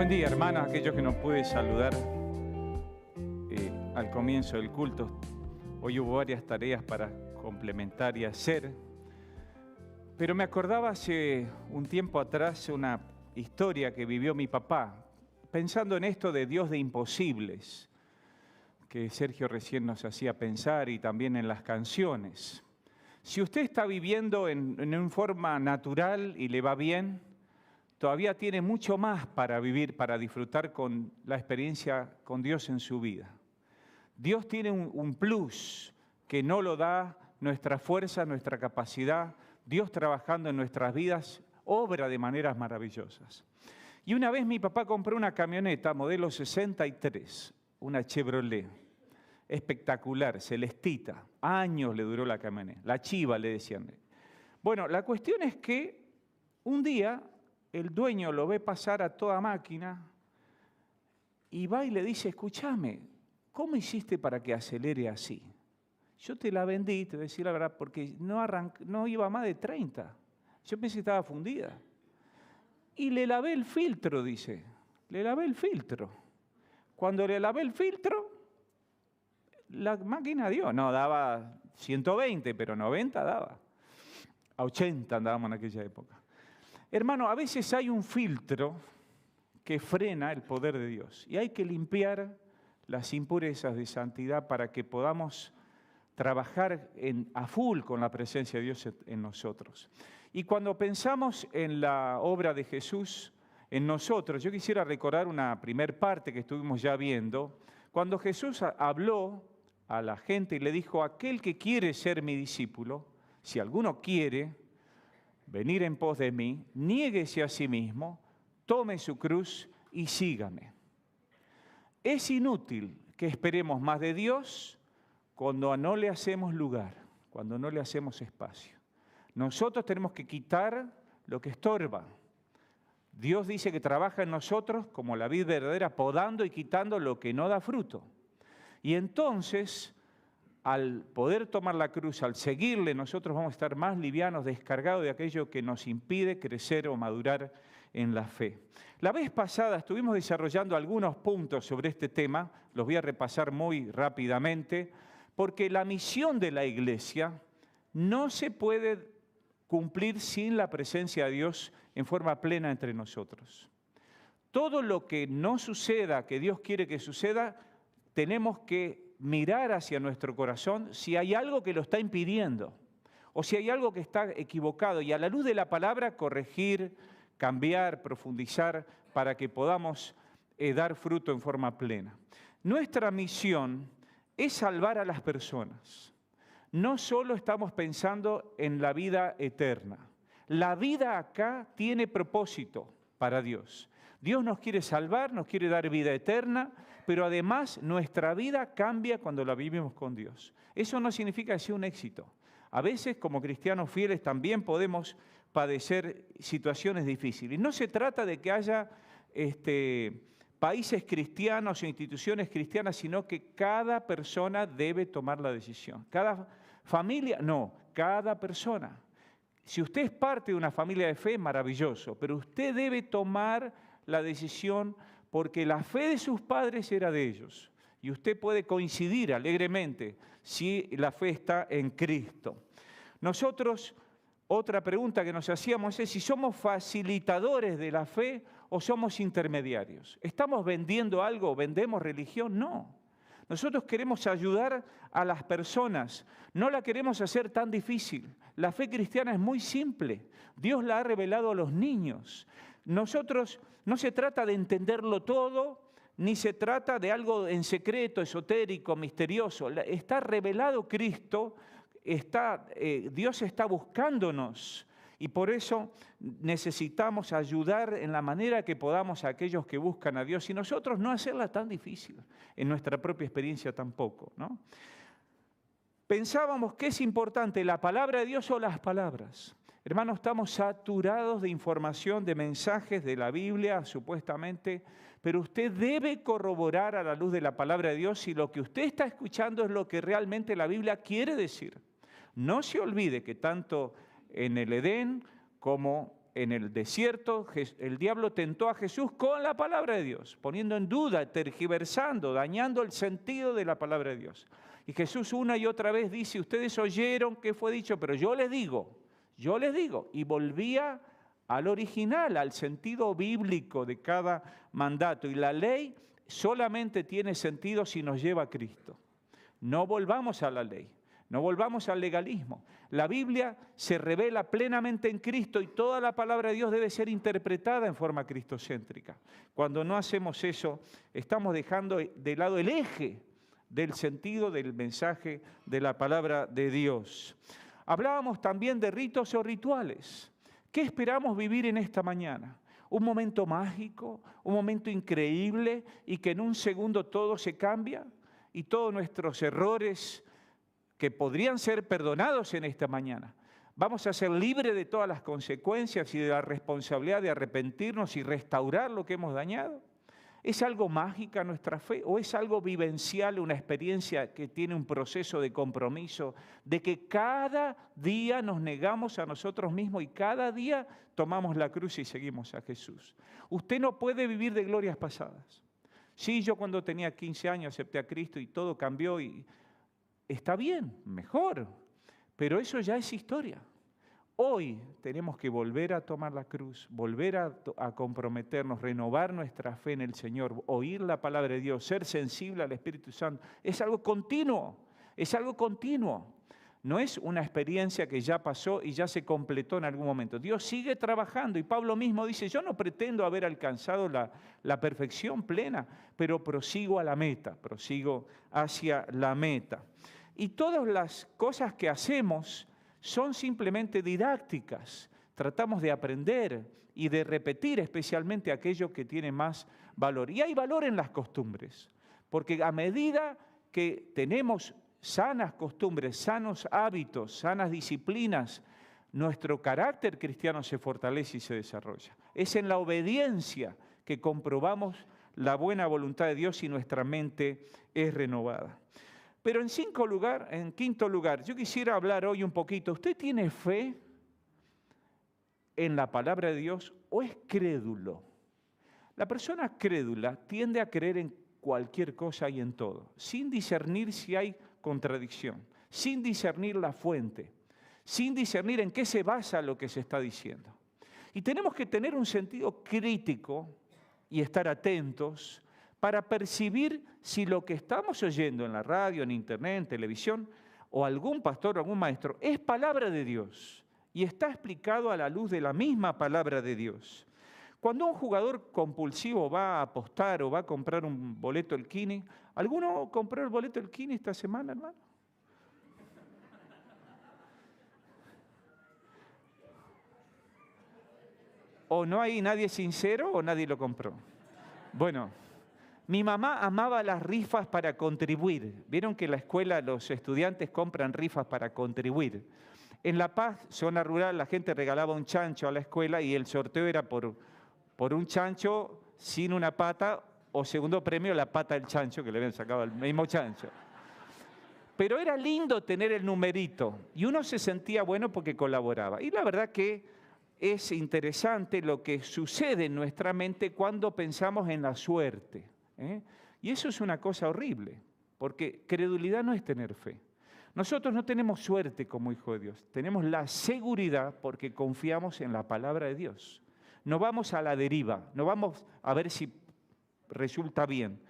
Buen día, hermanos, aquellos que nos pude saludar al comienzo del culto. Hoy hubo varias tareas para complementar y hacer, pero me acordaba hace un tiempo atrás una historia que vivió mi papá, pensando en esto de Dios de imposibles, que Sergio recién nos hacía pensar, y también en las canciones. Si usted está viviendo en una forma natural y le va bien, todavía tiene mucho más para vivir, para disfrutar con la experiencia con Dios en su vida. Dios tiene un plus que no lo da nuestra fuerza, nuestra capacidad. Dios trabajando en nuestras vidas obra de maneras maravillosas. Y una vez mi papá compró una camioneta modelo 63, una Chevrolet, espectacular, celestita. Años le duró la camioneta, la chiva le decían. Bueno, la cuestión es que un día el dueño lo ve pasar a toda máquina y va y le dice: escúchame, ¿cómo hiciste para que acelere así? Yo te la vendí, te voy a decir la verdad, porque no iba más de 30. Yo pensé que estaba fundida. Y le lavé el filtro, dice. Le lavé el filtro. Cuando le lavé el filtro, la máquina daba 120, pero 90 daba. A 80 andábamos en aquella época. Hermano, a veces hay un filtro que frena el poder de Dios y hay que limpiar las impurezas de santidad para que podamos trabajar a full con la presencia de Dios en nosotros. Y cuando pensamos en la obra de Jesús en nosotros, yo quisiera recordar una primer parte que estuvimos ya viendo, cuando Jesús habló a la gente y le dijo: aquel que quiere ser mi discípulo, si alguno quiere venir en pos de mí, niéguese a sí mismo, tome su cruz y sígame. Es inútil que esperemos más de Dios cuando no le hacemos lugar, cuando no le hacemos espacio. Nosotros tenemos que quitar lo que estorba. Dios dice que trabaja en nosotros como la vid verdadera, podando y quitando lo que no da fruto. Y entonces, al poder tomar la cruz, al seguirle, nosotros vamos a estar más livianos, descargados de aquello que nos impide crecer o madurar en la fe. La vez pasada estuvimos desarrollando algunos puntos sobre este tema, los voy a repasar muy rápidamente, porque la misión de la iglesia no se puede cumplir sin la presencia de Dios en forma plena entre nosotros. Todo lo que no suceda, que Dios quiere que suceda, tenemos que mirar hacia nuestro corazón si hay algo que lo está impidiendo o si hay algo que está equivocado y a la luz de la palabra corregir, cambiar, profundizar para que podamos dar fruto en forma plena. Nuestra misión es salvar a las personas. No solo estamos pensando en la vida eterna. La vida acá tiene propósito para Dios. Dios nos quiere salvar, nos quiere dar vida eterna, pero además nuestra vida cambia cuando la vivimos con Dios. Eso no significa que sea un éxito. A veces, como cristianos fieles, también podemos padecer situaciones difíciles. No se trata de que haya países cristianos o instituciones cristianas, sino que cada persona debe tomar la decisión. Cada familia, no, cada persona. Si usted es parte de una familia de fe, maravilloso, pero usted debe tomar la decisión porque la fe de sus padres era de ellos. Y usted puede coincidir alegremente si la fe está en Cristo. Nosotros, otra pregunta que nos hacíamos es si somos facilitadores de la fe o somos intermediarios. ¿Estamos vendiendo algo? ¿Vendemos religión? No. Nosotros queremos ayudar a las personas, no la queremos hacer tan difícil. La fe cristiana es muy simple. Dios la ha revelado a los niños. Nosotros no se trata de entenderlo todo, ni se trata de algo en secreto, esotérico, misterioso. Está revelado Cristo, Dios está buscándonos. Y por eso necesitamos ayudar en la manera que podamos a aquellos que buscan a Dios y nosotros no hacerla tan difícil, en nuestra propia experiencia tampoco, ¿no? Pensábamos que es importante la palabra de Dios o las palabras. Hermanos, estamos saturados de información, de mensajes de la Biblia, supuestamente, pero usted debe corroborar a la luz de la palabra de Dios si lo que usted está escuchando es lo que realmente la Biblia quiere decir. No se olvide que tanto en el Edén como en el desierto, el diablo tentó a Jesús con la palabra de Dios, poniendo en duda, tergiversando, dañando el sentido de la palabra de Dios. Y Jesús una y otra vez dice, ustedes oyeron que fue dicho, pero yo les digo, y volvía al original, al sentido bíblico de cada mandato. Y la ley solamente tiene sentido si nos lleva a Cristo. No volvamos a la ley. No volvamos al legalismo. La Biblia se revela plenamente en Cristo y toda la palabra de Dios debe ser interpretada en forma cristocéntrica. Cuando no hacemos eso, estamos dejando de lado el eje del sentido del mensaje de la palabra de Dios. Hablábamos también de ritos o rituales. ¿Qué esperamos vivir en esta mañana? ¿Un momento mágico? ¿Un momento increíble y que en un segundo todo se cambia? Y todos nuestros errores que podrían ser perdonados en esta mañana. Vamos a ser libres de todas las consecuencias y de la responsabilidad de arrepentirnos y restaurar lo que hemos dañado. ¿Es algo mágica nuestra fe o es algo vivencial, una experiencia que tiene un proceso de compromiso, de que cada día nos negamos a nosotros mismos y cada día tomamos la cruz y seguimos a Jesús? Usted no puede vivir de glorias pasadas. Sí, yo cuando tenía 15 años acepté a Cristo y todo cambió y está bien, mejor, pero eso ya es historia. Hoy tenemos que volver a tomar la cruz, volver a comprometernos, renovar nuestra fe en el Señor, oír la palabra de Dios, ser sensible al Espíritu Santo. Es algo continuo, es algo continuo. No es una experiencia que ya pasó y ya se completó en algún momento. Dios sigue trabajando y Pablo mismo dice, yo no pretendo haber alcanzado la perfección plena, pero prosigo a la meta, prosigo hacia la meta. Y todas las cosas que hacemos son simplemente didácticas. Tratamos de aprender y de repetir especialmente aquello que tiene más valor. Y hay valor en las costumbres, porque a medida que tenemos sanas costumbres, sanos hábitos, sanas disciplinas, nuestro carácter cristiano se fortalece y se desarrolla. Es en la obediencia que comprobamos la buena voluntad de Dios y nuestra mente es renovada. Pero en quinto lugar, yo quisiera hablar hoy un poquito. ¿Usted tiene fe en la palabra de Dios o es crédulo? La persona crédula tiende a creer en cualquier cosa y en todo, sin discernir si hay contradicción, sin discernir la fuente, sin discernir en qué se basa lo que se está diciendo. Y tenemos que tener un sentido crítico y estar atentos para percibir si lo que estamos oyendo en la radio, en internet, en televisión, o algún pastor o algún maestro, es palabra de Dios y está explicado a la luz de la misma palabra de Dios. Cuando un jugador compulsivo va a apostar o va a comprar un boleto del Kini, ¿alguno compró el boleto del Kini esta semana, hermano? ¿O no hay nadie sincero o nadie lo compró? Bueno, mi mamá amaba las rifas para contribuir. Vieron que en la escuela los estudiantes compran rifas para contribuir. En La Paz, zona rural, la gente regalaba un chancho a la escuela y el sorteo era por un chancho sin una pata o segundo premio la pata del chancho, que le habían sacado el mismo chancho. Pero era lindo tener el numerito y uno se sentía bueno porque colaboraba. Y la verdad que es interesante lo que sucede en nuestra mente cuando pensamos en la suerte. Y eso es una cosa horrible, porque credulidad no es tener fe. Nosotros no tenemos suerte como hijos de Dios, tenemos la seguridad porque confiamos en la palabra de Dios. No vamos a la deriva, no vamos a ver si resulta bien.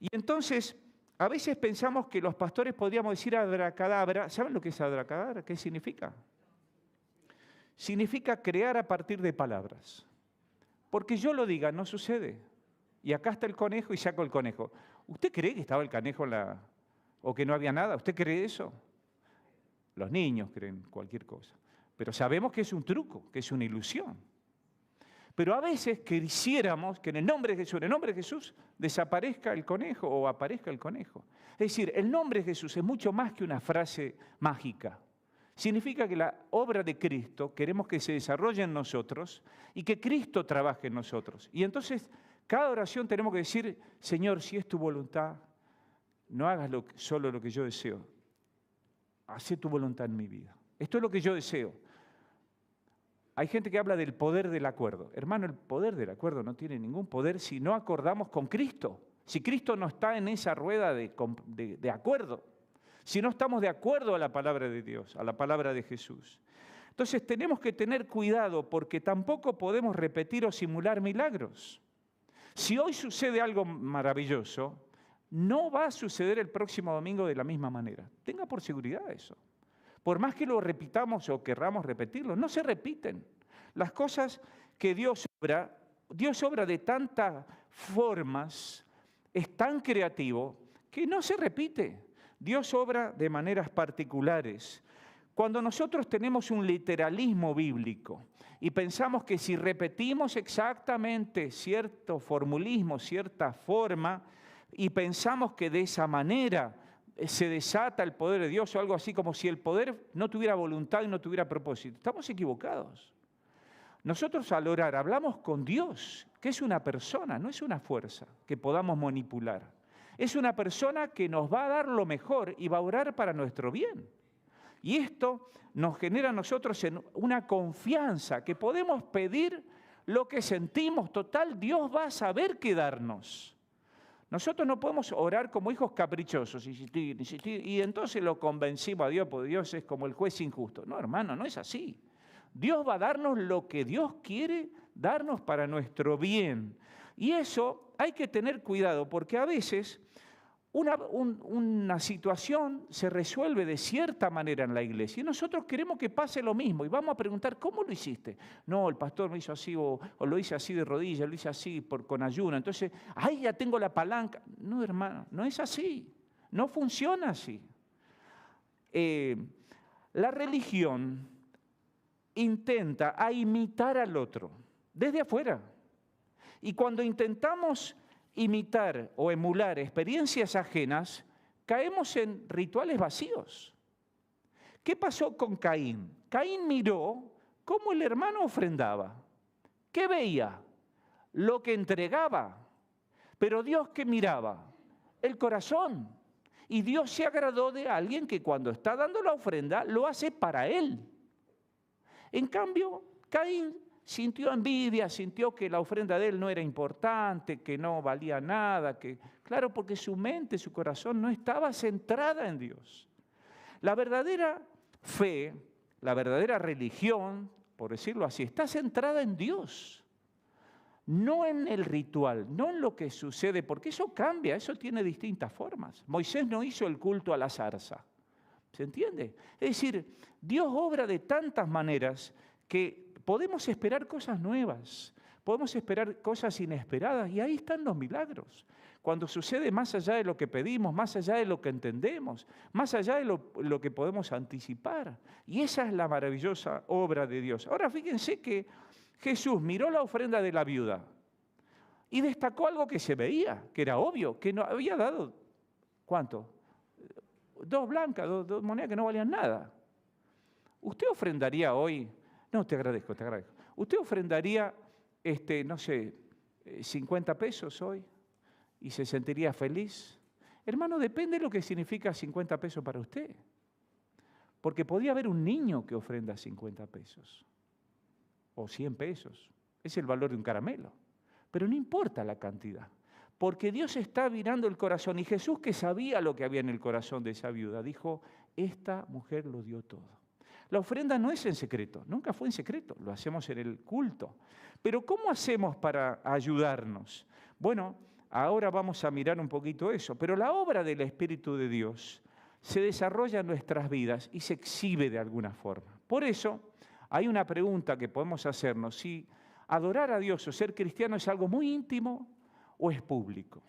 Y entonces, a veces pensamos que los pastores podríamos decir abracadabra. ¿Saben lo que es abracadabra? ¿Qué significa? Significa crear a partir de palabras. Porque yo lo diga, no sucede. Y acá está el conejo y saco el conejo. ¿Usted cree que estaba el conejo o que no había nada? ¿Usted cree eso? Los niños creen cualquier cosa. Pero sabemos que es un truco, que es una ilusión. Pero a veces quisiéramos que en el nombre de Jesús, desaparezca el conejo o aparezca el conejo. Es decir, el nombre de Jesús es mucho más que una frase mágica. Significa que la obra de Cristo queremos que se desarrolle en nosotros y que Cristo trabaje en nosotros. Y entonces, cada oración tenemos que decir, Señor, si es tu voluntad, no hagas solo lo que yo deseo. Haz tu voluntad en mi vida. Esto es lo que yo deseo. Hay gente que habla del poder del acuerdo. Hermano, el poder del acuerdo no tiene ningún poder si no acordamos con Cristo. Si Cristo no está en esa rueda de acuerdo. Si no estamos de acuerdo a la palabra de Dios, a la palabra de Jesús. Entonces tenemos que tener cuidado porque tampoco podemos repetir o simular milagros. Si hoy sucede algo maravilloso, no va a suceder el próximo domingo de la misma manera. Tenga por seguridad eso. Por más que lo repitamos o querramos repetirlo, no se repiten. Las cosas que Dios obra de tantas formas, es tan creativo que no se repite. Dios obra de maneras particulares. Cuando nosotros tenemos un literalismo bíblico y pensamos que si repetimos exactamente cierto formulismo, cierta forma, y pensamos que de esa manera se desata el poder de Dios o algo así como si el poder no tuviera voluntad y no tuviera propósito, estamos equivocados. Nosotros al orar hablamos con Dios, que es una persona, no es una fuerza que podamos manipular. Es una persona que nos va a dar lo mejor y va a orar para nuestro bien. Y esto nos genera a nosotros una confianza que podemos pedir lo que sentimos. Total, Dios va a saber qué darnos. Nosotros no podemos orar como hijos caprichosos, insistir, y entonces lo convencimos a Dios, porque Dios es como el juez injusto. No, hermano, no es así. Dios va a darnos lo que Dios quiere darnos para nuestro bien. Y eso hay que tener cuidado, porque a veces una situación se resuelve de cierta manera en la iglesia y nosotros queremos que pase lo mismo y vamos a preguntar, ¿cómo lo hiciste? No, el pastor me hizo así o lo hice así de rodillas, lo hice así con ayuno. Entonces, ¡ay, ya tengo la palanca! No, hermano, no es así. No funciona así. La religión intenta imitar al otro desde afuera. Y cuando intentamos imitar o emular experiencias ajenas, caemos en rituales vacíos. ¿Qué pasó con Caín? Caín miró cómo el hermano ofrendaba. ¿Qué veía? Lo que entregaba. Pero Dios, ¿qué miraba? El corazón. Y Dios se agradó de alguien que cuando está dando la ofrenda, lo hace para él. En cambio, Caín sintió envidia, sintió que la ofrenda de él no era importante, que no valía nada, claro, porque su mente, su corazón no estaba centrada en Dios. La verdadera fe, la verdadera religión, por decirlo así, está centrada en Dios, no en el ritual, no en lo que sucede, porque eso cambia, eso tiene distintas formas. Moisés no hizo el culto a la zarza, ¿se entiende? Es decir, Dios obra de tantas maneras que podemos esperar cosas nuevas, podemos esperar cosas inesperadas y ahí están los milagros. Cuando sucede más allá de lo que pedimos, más allá de lo que entendemos, más allá de lo que podemos anticipar. Y esa es la maravillosa obra de Dios. Ahora fíjense que Jesús miró la ofrenda de la viuda y destacó algo que se veía, que era obvio, que no había dado, ¿cuánto? 2 blancas, 2 monedas que no valían nada. ¿Usted ofrendaría hoy? No, te agradezco. ¿Usted ofrendaría, no sé, 50 pesos hoy y se sentiría feliz? Hermano, depende de lo que significa 50 pesos para usted. Porque podría haber un niño que ofrenda 50 pesos o 100 pesos. Es el valor de un caramelo. Pero no importa la cantidad. Porque Dios está mirando el corazón. Y Jesús, que sabía lo que había en el corazón de esa viuda, dijo, esta mujer lo dio todo. La ofrenda no es en secreto, nunca fue en secreto, lo hacemos en el culto. Pero ¿cómo hacemos para ayudarnos? Bueno, ahora vamos a mirar un poquito eso, pero la obra del Espíritu de Dios se desarrolla en nuestras vidas y se exhibe de alguna forma. Por eso hay una pregunta que podemos hacernos, si adorar a Dios o ser cristiano es algo muy íntimo o es público.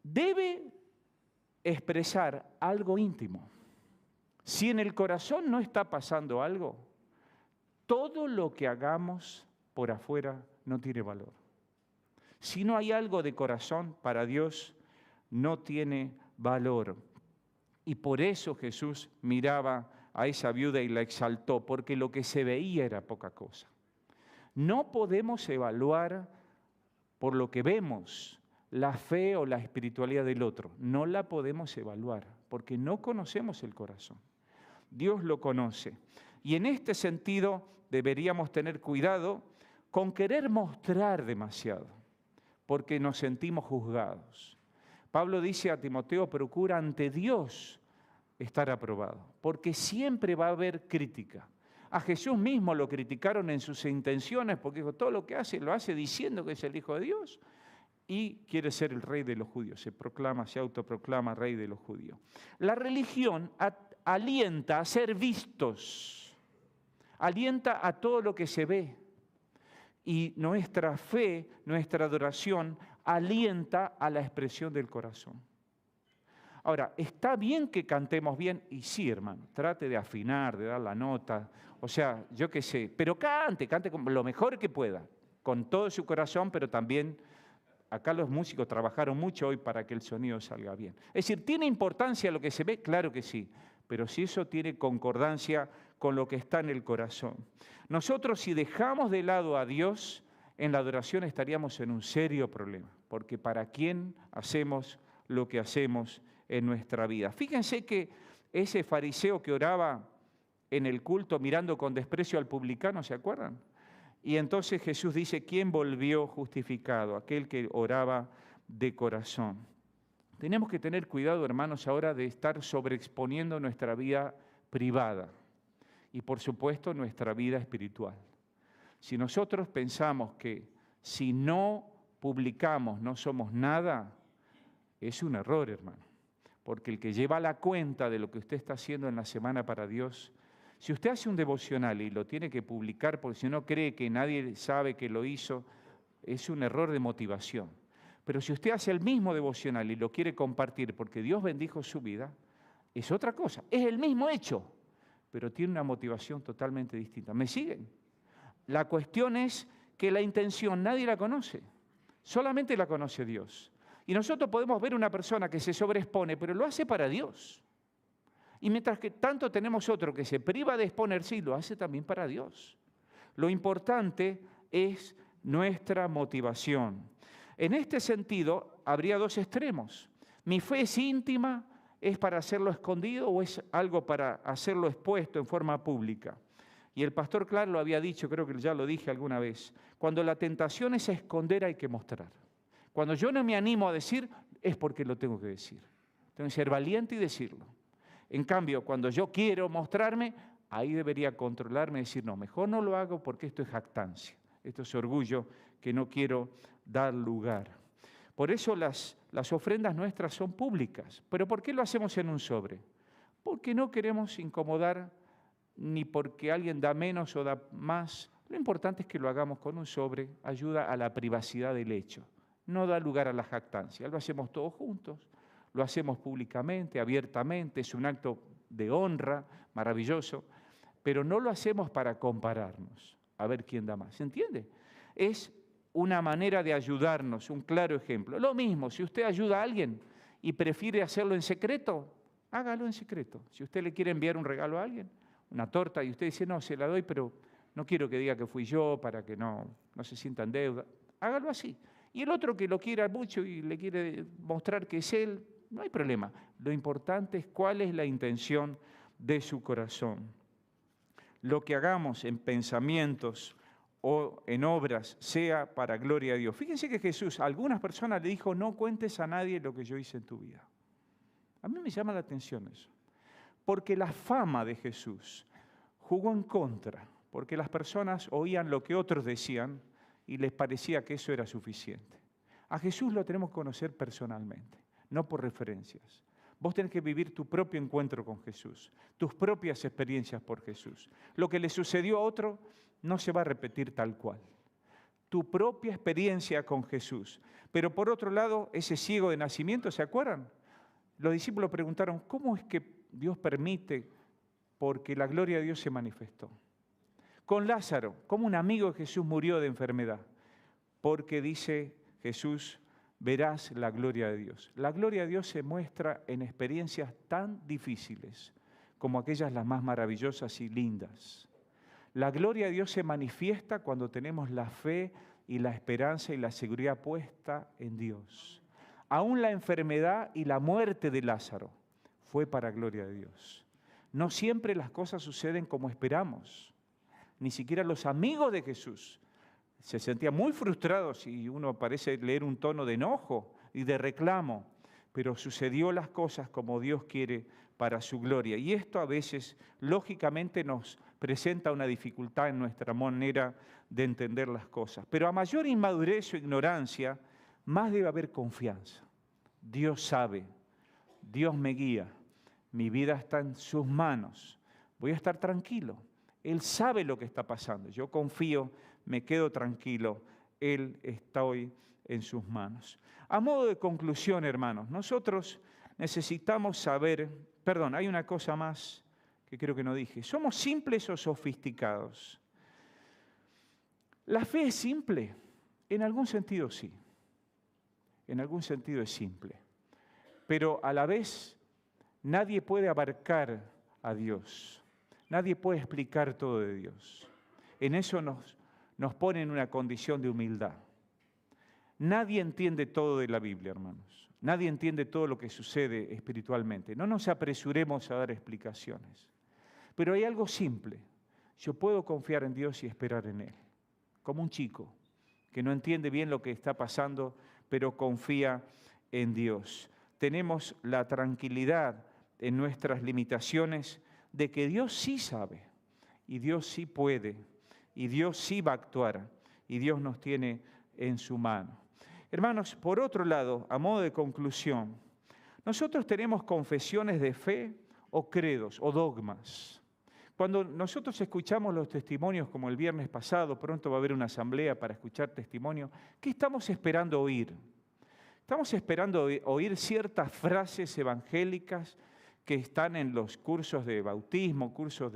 Debe expresar algo íntimo. Si en el corazón no está pasando algo, todo lo que hagamos por afuera no tiene valor. Si no hay algo de corazón para Dios, no tiene valor. Y por eso Jesús miraba a esa viuda y la exaltó, porque lo que se veía era poca cosa. No podemos evaluar por lo que vemos la fe o la espiritualidad del otro. No la podemos evaluar, porque no conocemos el corazón. Dios lo conoce. Y en este sentido deberíamos tener cuidado con querer mostrar demasiado, porque nos sentimos juzgados. Pablo dice a Timoteo, procura ante Dios estar aprobado, porque siempre va a haber crítica. A Jesús mismo lo criticaron en sus intenciones, porque dijo, todo lo que hace, lo hace diciendo que es el Hijo de Dios y quiere ser el rey de los judíos. Se autoproclama rey de los judíos. La religión alienta a ser vistos, alienta a todo lo que se ve. Y nuestra fe, nuestra adoración, alienta a la expresión del corazón. Ahora, ¿está bien que cantemos bien? Y sí, hermano, trate de afinar, de dar la nota, o sea, yo qué sé, pero cante lo mejor que pueda, con todo su corazón, pero también, acá los músicos trabajaron mucho hoy para que el sonido salga bien. Es decir, ¿tiene importancia lo que se ve? Claro que sí, pero si eso tiene concordancia con lo que está en el corazón. Nosotros, si dejamos de lado a Dios, en la adoración estaríamos en un serio problema, porque ¿para quién hacemos lo que hacemos en nuestra vida? Fíjense que ese fariseo que oraba en el culto mirando con desprecio al publicano, ¿se acuerdan? Y entonces Jesús dice, ¿quién volvió justificado? Aquel que oraba de corazón. Tenemos que tener cuidado, hermanos, ahora de estar sobreexponiendo nuestra vida privada y, por supuesto, nuestra vida espiritual. Si nosotros pensamos que si no publicamos no somos nada, es un error, hermano. Porque el que lleva la cuenta de lo que usted está haciendo en la semana para Dios, si usted hace un devocional y lo tiene que publicar porque si no cree que nadie sabe que lo hizo, es un error de motivación. Pero si usted hace el mismo devocional y lo quiere compartir porque Dios bendijo su vida, es otra cosa. Es el mismo hecho, pero tiene una motivación totalmente distinta. ¿Me siguen? La cuestión es que la intención nadie la conoce, solamente la conoce Dios. Y nosotros podemos ver una persona que se sobreexpone, pero lo hace para Dios. Y mientras que tanto tenemos otro que se priva de exponerse y lo hace también para Dios. Lo importante es nuestra motivación. En este sentido, habría dos extremos. ¿Mi fe es íntima? ¿Es para hacerlo escondido o es algo para hacerlo expuesto en forma pública? Y el pastor Clark lo había dicho, creo que ya lo dije alguna vez. Cuando la tentación es esconder, hay que mostrar. Cuando yo no me animo a decir, es porque lo tengo que decir. Tengo que ser valiente y decirlo. En cambio, cuando yo quiero mostrarme, ahí debería controlarme y decir, no, mejor no lo hago porque esto es jactancia. Esto es orgullo que no quiero dar lugar. Por eso las ofrendas nuestras son públicas. ¿Pero por qué lo hacemos en un sobre? Porque no queremos incomodar ni porque alguien da menos o da más. Lo importante es que lo hagamos con un sobre, ayuda a la privacidad del hecho. No da lugar a la jactancia. Lo hacemos todos juntos, lo hacemos públicamente, abiertamente, es un acto de honra maravilloso, pero no lo hacemos para compararnos, a ver quién da más. ¿Se entiende? Es una manera de ayudarnos, un claro ejemplo. Lo mismo, si usted ayuda a alguien y prefiere hacerlo en secreto, hágalo en secreto. Si usted le quiere enviar un regalo a alguien, una torta, y usted dice, no, se la doy, pero no quiero que diga que fui yo para que no se sienta en deuda, hágalo así. Y el otro que lo quiera mucho y le quiere mostrar que es él, no hay problema. Lo importante es cuál es la intención de su corazón. Lo que hagamos en pensamientos o en obras sea para gloria a Dios. Fíjense que Jesús a algunas personas le dijo, no cuentes a nadie lo que yo hice en tu vida. A mí me llama la atención eso. Porque la fama de Jesús jugó en contra, porque las personas oían lo que otros decían y les parecía que eso era suficiente. A Jesús lo tenemos que conocer personalmente, no por referencias. Vos tenés que vivir tu propio encuentro con Jesús, tus propias experiencias por Jesús. Lo que le sucedió a otro no se va a repetir tal cual. Tu propia experiencia con Jesús. Pero por otro lado, ese ciego de nacimiento, ¿se acuerdan? Los discípulos preguntaron, ¿cómo es que Dios permite? Porque la gloria de Dios se manifestó. Con Lázaro, ¿cómo un amigo de Jesús murió de enfermedad? Porque dice Jesús, verás la gloria de Dios. La gloria de Dios se muestra en experiencias tan difíciles como aquellas las más maravillosas y lindas. La gloria de Dios se manifiesta cuando tenemos la fe y la esperanza y la seguridad puesta en Dios. Aún la enfermedad y la muerte de Lázaro fue para gloria de Dios. No siempre las cosas suceden como esperamos. Ni siquiera los amigos de Jesús se sentían muy frustrados y uno parece leer un tono de enojo y de reclamo, pero sucedió las cosas como Dios quiere para su gloria. Y esto a veces, lógicamente, nos presenta una dificultad en nuestra manera de entender las cosas. Pero a mayor inmadurez o ignorancia, más debe haber confianza. Dios sabe, Dios me guía, mi vida está en sus manos, voy a estar tranquilo. Él sabe lo que está pasando, yo confío, me quedo tranquilo, Él está hoy en sus manos. A modo de conclusión, hermanos, nosotros necesitamos saber, hay una cosa más que creo que no dije, ¿somos simples o sofisticados? ¿La fe es simple? En algún sentido sí, en algún sentido es simple, pero a la vez nadie puede abarcar a Dios, nadie puede explicar todo de Dios. En eso nos pone en una condición de humildad. Nadie entiende todo de la Biblia, hermanos. Nadie entiende todo lo que sucede espiritualmente. No nos apresuremos a dar explicaciones. Pero hay algo simple. Yo puedo confiar en Dios y esperar en Él. Como un chico que no entiende bien lo que está pasando, pero confía en Dios. Tenemos la tranquilidad en nuestras limitaciones de que Dios sí sabe, y Dios sí puede, y Dios sí va a actuar, y Dios nos tiene en su mano. Hermanos, por otro lado, a modo de conclusión, nosotros tenemos confesiones de fe o credos o dogmas. Cuando nosotros escuchamos los testimonios como el viernes pasado, pronto va a haber una asamblea para escuchar testimonio, ¿qué estamos esperando oír? Estamos esperando oír ciertas frases evangélicas que están en los cursos de bautismo, cursos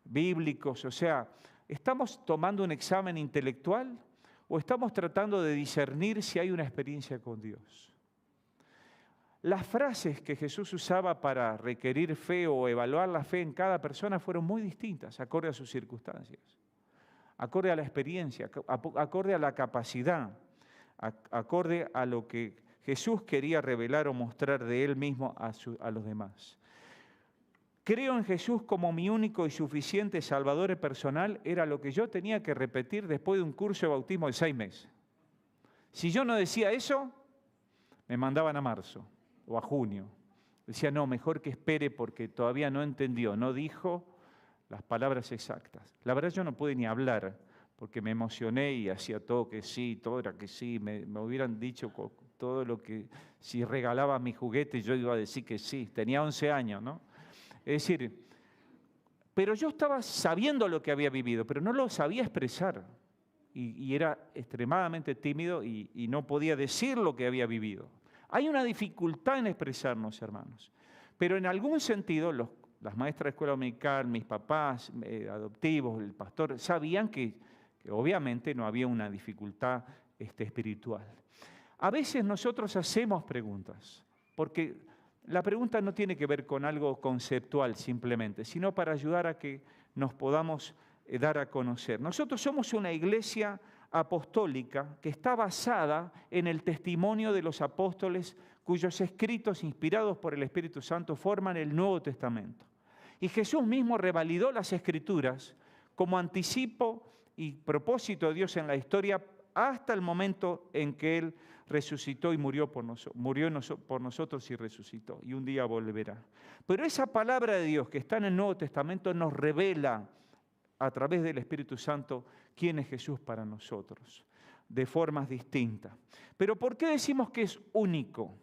bíblicos, o sea, ¿estamos tomando un examen intelectual o estamos tratando de discernir si hay una experiencia con Dios? Las frases que Jesús usaba para requerir fe o evaluar la fe en cada persona fueron muy distintas, acorde a sus circunstancias, acorde a la experiencia, acorde a la capacidad, acorde a lo que Jesús quería revelar o mostrar de Él mismo a los demás. Creo en Jesús como mi único y suficiente Salvador personal, era lo que yo tenía que repetir después de un curso de bautismo de 6 meses. Si yo no decía eso, me mandaban a marzo o a junio. Decía, no, mejor que espere porque todavía no entendió, no dijo las palabras exactas. La verdad yo no pude ni hablar porque me emocioné y hacía todo que sí, todo era que sí. Me hubieran dicho todo lo que, si regalaba mi juguete yo iba a decir que sí. Tenía 11 años, ¿no? Es decir, pero yo estaba sabiendo lo que había vivido, pero no lo sabía expresar. Y era extremadamente tímido y no podía decir lo que había vivido. Hay una dificultad en expresarnos, hermanos. Pero en algún sentido, las maestras de escuela dominical, mis papás adoptivos, el pastor, sabían que obviamente no había una dificultad espiritual. A veces nosotros hacemos preguntas, porque la pregunta no tiene que ver con algo conceptual simplemente, sino para ayudar a que nos podamos dar a conocer. Nosotros somos una iglesia apostólica que está basada en el testimonio de los apóstoles cuyos escritos inspirados por el Espíritu Santo forman el Nuevo Testamento. Y Jesús mismo revalidó las Escrituras como anticipo y propósito de Dios en la historia hasta el momento en que Él resucitó y murió por nosotros y resucitó. Y un día volverá. Pero esa palabra de Dios que está en el Nuevo Testamento nos revela a través del Espíritu Santo quién es Jesús para nosotros, de formas distintas. Pero ¿por qué decimos que es único?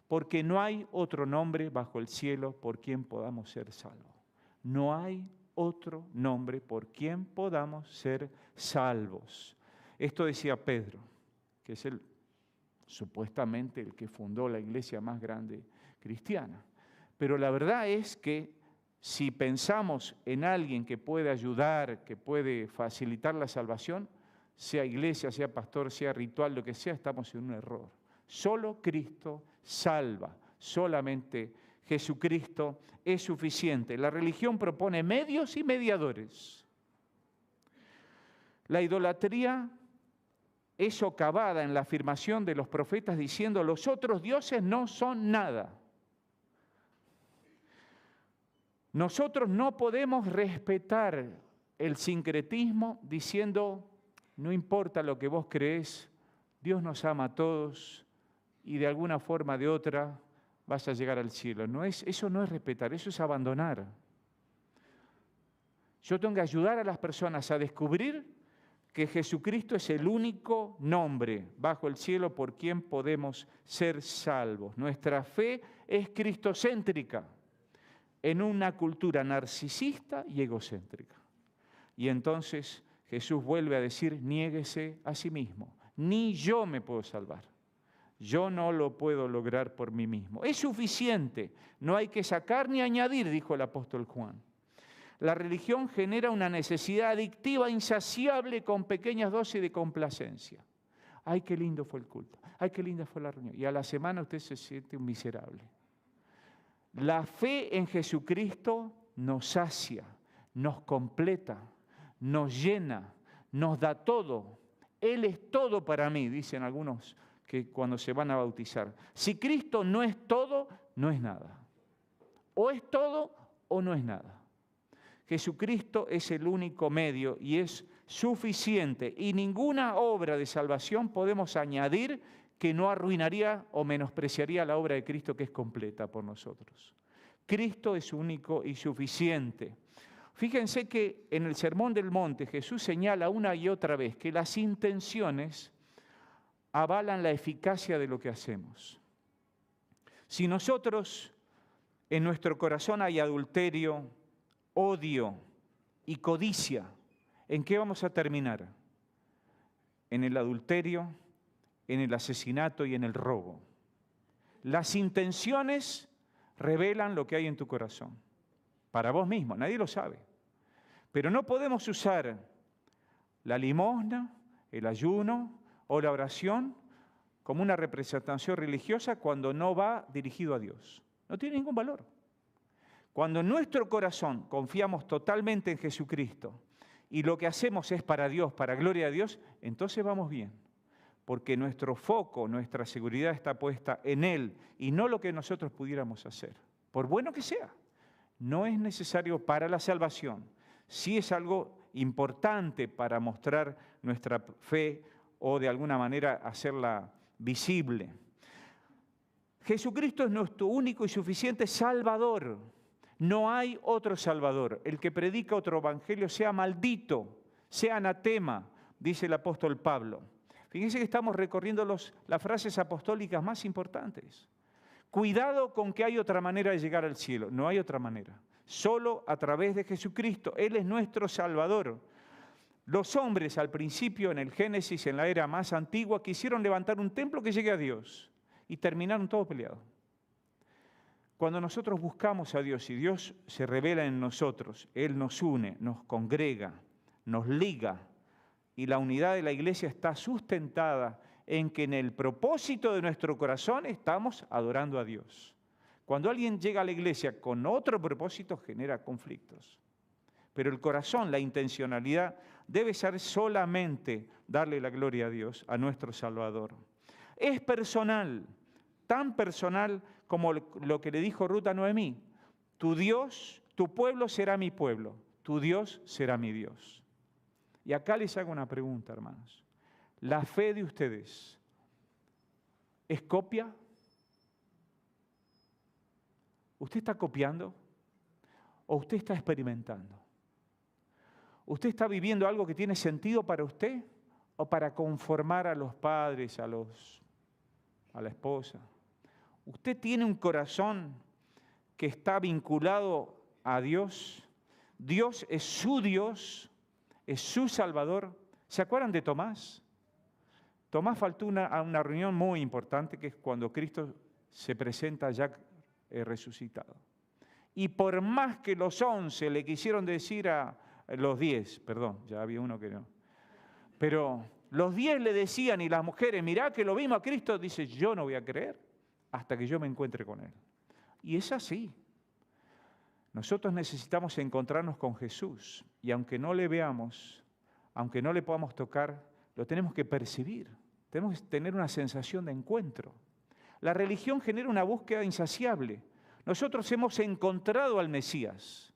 Porque no hay otro nombre bajo el cielo por quien podamos ser salvos. No hay otro nombre por quien podamos ser salvos. Esto decía Pedro, que es supuestamente el que fundó la iglesia más grande cristiana. Pero la verdad es que si pensamos en alguien que puede ayudar, que puede facilitar la salvación, sea iglesia, sea pastor, sea ritual, lo que sea, estamos en un error. Solo Cristo salva, solamente Jesucristo es suficiente. La religión propone medios y mediadores. La idolatría es socavada en la afirmación de los profetas diciendo los otros dioses no son nada. Nosotros no podemos respetar el sincretismo diciendo, no importa lo que vos creés, Dios nos ama a todos y de alguna forma o de otra vas a llegar al cielo. Eso no es respetar, eso es abandonar. Yo tengo que ayudar a las personas a descubrir que Jesucristo es el único nombre bajo el cielo por quien podemos ser salvos. Nuestra fe es cristocéntrica en una cultura narcisista y egocéntrica. Y entonces Jesús vuelve a decir, niéguese a sí mismo. Ni yo me puedo salvar. Yo no lo puedo lograr por mí mismo. Es suficiente, no hay que sacar ni añadir, dijo el apóstol Juan. La religión genera una necesidad adictiva insaciable con pequeñas dosis de complacencia. Ay, qué lindo fue el culto. Ay, qué linda fue la reunión. Y a la semana usted se siente un miserable. La fe en Jesucristo nos sacia, nos completa, nos llena, nos da todo. Él es todo para mí, dicen algunos que cuando se van a bautizar. Si Cristo no es todo, no es nada. O es todo o no es nada. Jesucristo es el único medio y es suficiente. Y ninguna obra de salvación podemos añadir que no arruinaría o menospreciaría la obra de Cristo que es completa por nosotros. Cristo es único y suficiente. Fíjense que en el Sermón del Monte Jesús señala una y otra vez que las intenciones avalan la eficacia de lo que hacemos. Si nosotros en nuestro corazón hay adulterio, odio y codicia, ¿en qué vamos a terminar? En el adulterio, en el asesinato y en el robo. Las intenciones revelan lo que hay en tu corazón. Para vos mismo, nadie lo sabe. Pero no podemos usar la limosna, el ayuno o la oración como una representación religiosa cuando no va dirigido a Dios. No tiene ningún valor. Cuando en nuestro corazón confiamos totalmente en Jesucristo y lo que hacemos es para Dios, para gloria de Dios, entonces vamos bien. Porque nuestro foco, nuestra seguridad está puesta en Él y no lo que nosotros pudiéramos hacer. Por bueno que sea, no es necesario para la salvación. Sí es algo importante para mostrar nuestra fe o de alguna manera hacerla visible. Jesucristo es nuestro único y suficiente Salvador. No hay otro Salvador. El que predica otro evangelio sea maldito, sea anatema, dice el apóstol Pablo. Fíjense que estamos recorriendo las frases apostólicas más importantes. Cuidado con que hay otra manera de llegar al cielo. No hay otra manera. Solo a través de Jesucristo. Él es nuestro Salvador. Los hombres al principio, en el Génesis, en la era más antigua, quisieron levantar un templo que llegue a Dios y terminaron todos peleados. Cuando nosotros buscamos a Dios y Dios se revela en nosotros, Él nos une, nos congrega, nos liga y la unidad de la iglesia está sustentada en que en el propósito de nuestro corazón estamos adorando a Dios. Cuando alguien llega a la iglesia con otro propósito genera conflictos. Pero el corazón, la intencionalidad, debe ser solamente darle la gloria a Dios, a nuestro Salvador. Es personal, tan personal como lo que le dijo Ruth a Noemí. Tu Dios, tu pueblo será mi pueblo, tu Dios será mi Dios. Y acá les hago una pregunta, hermanos. ¿La fe de ustedes es copia? ¿Usted está copiando o usted está experimentando? ¿Usted está viviendo algo que tiene sentido para usted o para conformar a los padres, a la esposa? ¿Usted tiene un corazón que está vinculado a Dios? Dios es su Salvador. ¿Se acuerdan de Tomás? Tomás faltó a una reunión muy importante que es cuando Cristo se presenta ya resucitado. Y por más que los 11 le quisieron decir a los 10, perdón, ya había uno que no. Pero los 10 le decían y las mujeres, mirá que lo vimos a Cristo, dice, yo no voy a creer hasta que yo me encuentre con Él. Y es así. Nosotros necesitamos encontrarnos con Jesús y aunque no le veamos, aunque no le podamos tocar, lo tenemos que percibir. Tenemos que tener una sensación de encuentro. La religión genera una búsqueda insaciable. Nosotros hemos encontrado al Mesías,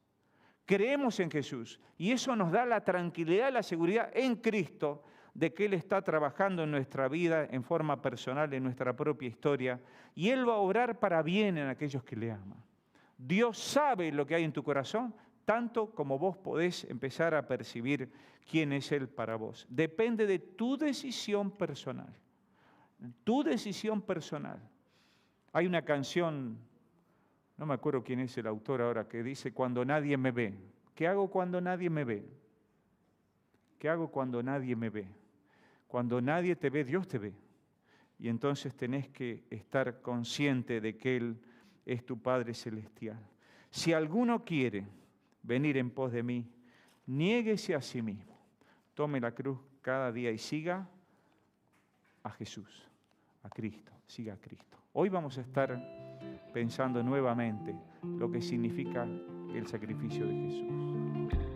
creemos en Jesús y eso nos da la tranquilidad, la seguridad en Cristo de que Él está trabajando en nuestra vida en forma personal, en nuestra propia historia, y Él va a obrar para bien en aquellos que le aman. Dios sabe lo que hay en tu corazón, tanto como vos podés empezar a percibir quién es Él para vos. Depende de tu decisión personal. Tu decisión personal. Hay una canción, no me acuerdo quién es el autor ahora, que dice, cuando nadie me ve. ¿Qué hago cuando nadie me ve? ¿Qué hago cuando nadie me ve? Cuando nadie te ve, Dios te ve. Y entonces tenés que estar consciente de que Él es tu Padre Celestial. Si alguno quiere venir en pos de mí, niéguese a sí mismo. Tome la cruz cada día y siga a Jesús, a Cristo, siga a Cristo. Hoy vamos a estar pensando nuevamente lo que significa el sacrificio de Jesús.